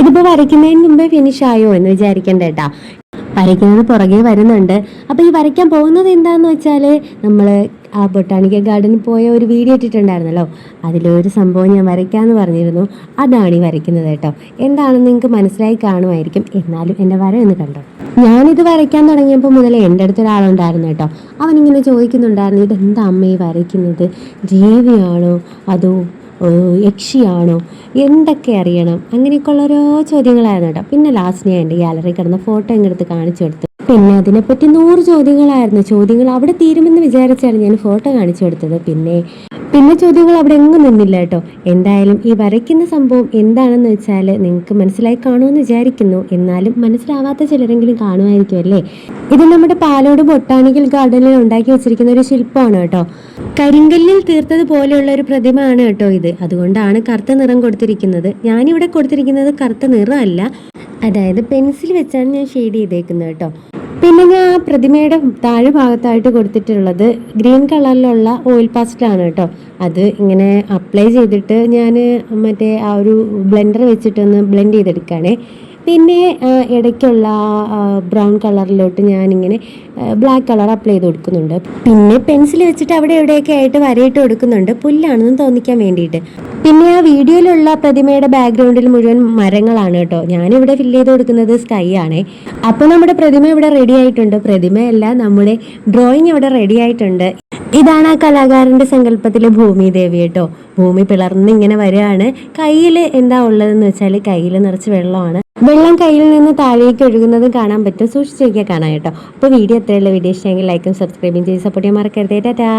ഇതിപ്പോൾ വരയ്ക്കുന്നതിന് മുമ്പേ ഫിനിഷ് ആയോ എന്ന് വിചാരിക്കണ്ട കേട്ടാ, വരയ്ക്കുന്നത് പുറകെ വരുന്നുണ്ട്. അപ്പോൾ ഈ വരയ്ക്കാൻ പോകുന്നത് എന്താണെന്ന് വെച്ചാൽ, നമ്മൾ ആ ബൊട്ടാണിക്കൽ ഗാർഡനിൽ പോയ ഒരു വീഡിയോ ഇട്ടിട്ടുണ്ടായിരുന്നല്ലോ, അതിലൊരു സംഭവം ഞാൻ വരയ്ക്കാമെന്ന് പറഞ്ഞിരുന്നു. അതാണ് ഈ വരയ്ക്കുന്നത് കേട്ടോ. എന്താണെന്ന് നിങ്ങൾക്ക് മനസ്സിലായി കാണുമായിരിക്കും, എന്നാലും എൻ്റെ വര ഒന്ന് കണ്ടോ. ഞാനിത് വരയ്ക്കാൻ തുടങ്ങിയപ്പോൾ മുതലേ എൻ്റെ അടുത്ത് ഒരാളുണ്ടായിരുന്നു കേട്ടോ. അവനിങ്ങനെ ചോദിക്കുന്നുണ്ടായിരുന്നു, ഇതെന്താ അമ്മ ഈ വരയ്ക്കുന്നത്, ജീവിയാണോ അതോ യക്ഷിയാണോ, എന്തൊക്കെ അറിയണം, അങ്ങനെയൊക്കെയുള്ള ഓരോ ചോദ്യങ്ങളായിരുന്നു കേട്ടോ. പിന്നെ ലാസ്റ്റ് ഞാൻ എൻ്റെ ഗാലറി കിടന്ന ഫോട്ടോ ഇങ്ങെടുത്ത് കാണിച്ചു കൊടുത്തു. പിന്നെ അതിനെപ്പറ്റി 100 ചോദ്യങ്ങളായിരുന്നു. ചോദ്യങ്ങൾ അവിടെ തീരുമെന്ന് വിചാരിച്ചാണ് ഞാൻ ഫോട്ടോ കാണിച്ചു കൊടുത്തത്. പിന്നെ ചോദ്യങ്ങൾ അവിടെ എങ്ങും നിന്നില്ല കേട്ടോ. എന്തായാലും ഈ വരയ്ക്കുന്ന സംഭവം എന്താണെന്ന് വെച്ചാൽ നിങ്ങൾക്ക് മനസ്സിലായി കാണുമെന്ന് വിചാരിക്കുന്നു. എന്നാലും മനസ്സിലാവാത്ത ചിലരെങ്കിലും കാണുമായിരിക്കും അല്ലേ. ഇത് നമ്മുടെ പാലോട് ബൊട്ടാണിക്കൽ ഗാർഡനിൽ ഉണ്ടാക്കി വെച്ചിരിക്കുന്ന ഒരു ശില്പമാണ് കേട്ടോ. കരിങ്കല്ലിൽ തീർത്തതുപോലെയുള്ള ഒരു പ്രതിമയാണ് കേട്ടോ ഇത്. അതുകൊണ്ടാണ് കറുത്ത നിറം കൊടുത്തിരിക്കുന്നത്. ഞാനിവിടെ കൊടുത്തിരിക്കുന്നത് കറുത്ത നിറമല്ല, അതായത് പെൻസിൽ വെച്ചാണ് ഞാൻ ഷെയ്ഡ് ചെയ്തേക്കുന്നത് കേട്ടോ. പിന്നെ ഞാൻ ആ പ്രതിമയുടെ താഴെ ഭാഗത്തായിട്ട് കൊടുത്തിട്ടുള്ളത് ഗ്രീൻ കളറിലുള്ള ഓയിൽ പാസ്റ്റലാണ് കേട്ടോ. അത് ഇങ്ങനെ അപ്ലൈ ചെയ്തിട്ട് ഞാൻ മറ്റേ ആ ഒരു ബ്ലെൻഡർ വെച്ചിട്ടൊന്ന് ബ്ലെൻഡ് ചെയ്തെടുക്കുകയാണേ. പിന്നെ ഇടയ്ക്കുള്ള ബ്രൗൺ കളറിലോട്ട് ഞാനിങ്ങനെ ബ്ലാക്ക് കളർ അപ്ലൈ ചെയ്ത് കൊടുക്കുന്നുണ്ട്. പിന്നെ പെൻസിൽ വെച്ചിട്ട് അവിടെ എവിടെയൊക്കെ ആയിട്ട് വരയിട്ട് കൊടുക്കുന്നുണ്ട്, പുല്ലാണെന്ന് തോന്നിക്കാൻ വേണ്ടിയിട്ട്. പിന്നെ ആ വീഡിയോയിലുള്ള പ്രതിമയുടെ ബാക്ക്ഗ്രൗണ്ടിൽ മുഴുവൻ മരങ്ങളാണ് കേട്ടോ. ഞാനിവിടെ ഫില്ല് ചെയ്ത് കൊടുക്കുന്നത് സ്കൈ ആണേ. അപ്പോൾ നമ്മുടെ പ്രതിമ ഇവിടെ റെഡി ആയിട്ടുണ്ട്. പ്രതിമയല്ല, നമ്മുടെ ഡ്രോയിങ് ഇവിടെ റെഡി ആയിട്ടുണ്ട്. ഇതാണ് ആ കലാകാരന്റെ സങ്കല്പത്തിലെ ഭൂമി ദേവി കേട്ടോ. ഭൂമി പിളർന്ന് ഇങ്ങനെ വരികയാണ്. കയ്യിൽ എന്താ ഉള്ളതെന്ന് വെച്ചാൽ കയ്യിൽ നിറച്ച് വെള്ളമാണ്. വെള്ളം കയ്യിൽ നിന്ന് താഴേക്ക് ഒഴുകുന്നത് കാണാൻ പറ്റും. സൂക്ഷിച്ചൊക്കെ കാണാം കേട്ടോ. അപ്പോൾ വീഡിയോ എത്രയുള്ള വീഡിയോ ഇഷ്ടമെങ്കിൽ ലൈക്കും സബ്സ്ക്രൈബും ചെയ്ത് സപ്പോർട്ട് ചെയ്യാൻ മറക്കരുത്. ടാറ്റാ.